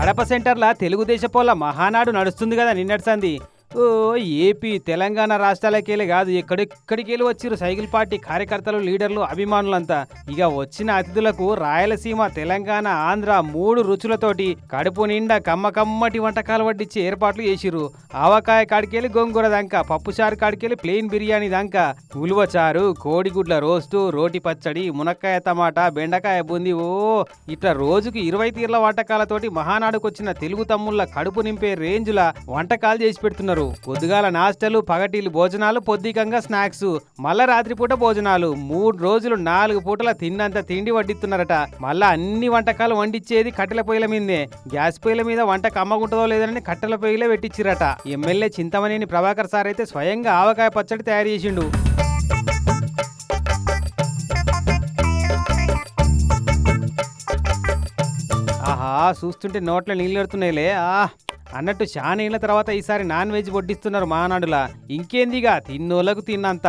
కడప సెంటర్ల తెలుగుదేశపోళ్ళ మహానాడు నడుస్తుంది కదా నిన్నటి సంది. ఓ ఏపీ తెలంగాణ రాష్ట్రాలకెళ్ళి కాదు, ఎక్కడికెళ్ళి వచ్చిరు సైకిల్ పార్టీ కార్యకర్తలు, లీడర్లు, అభిమానులంతా. ఇక వచ్చిన అతిథులకు రాయలసీమ, తెలంగాణ, ఆంధ్ర 3 రుచులతోటి కడుపు నిండా కమ్మకమ్మటి వంటకాలు వడ్డించి ఏర్పాట్లు చేసిరు. ఆవకాయ కాడికెళ్ళి గోంగూర దాకా, పప్పుచారు కాడికెళ్ళి ప్లెయిన్ బిర్యానీ దాకా, ఉలువచారు, కోడిగుడ్ల రోస్టు, రోటి పచ్చడి, మునక్కాయ టమాటా, బెండకాయ బూంది, ఓ ఇట్లా రోజుకు 20 తీర్ల వంటకాలతోటి మహానాడుకు వచ్చిన తెలుగు తమ్ముళ్ళ కడుపు నింపే రేంజుల వంటకాలు చేసి పెడుతున్నారు. పొద్దుగాల నాస్టలు, పగటిలు భోజనాలు, పొద్దికంగా స్నాక్స్, మళ్ళా రాత్రిపూట భోజనాలు. 3 రోజులు 4 పూటల తిన్నంత తిండి వడ్డిస్తున్నారట. మళ్ళా అన్ని వంటకాలు వండిచ్చేది కట్టెల పొయ్యిల మీదే. గ్యాస్ పొయ్యిల మీద వంట కమ్మగుంటుందో లేదని కట్టెల పొయ్యిలే పెట్టించిరట. ఎమ్మెల్యే చింతమనేని ప్రభాకర్ సార్ అయితే స్వయంగా ఆవకాయ పచ్చడి తయారు చేసిండు. ఆహా, చూస్తుంటే నోట్ల నీళ్ళు ఎడుతున్నాయిలే. అన్నట్టు చాలా ఏళ్ల తర్వాత ఈసారి నాన్ వెజ్ వడ్డిస్తున్నారు మహానాడులా. ఇంకేందిగా తిన్నోళ్ళకు తిన్నంత.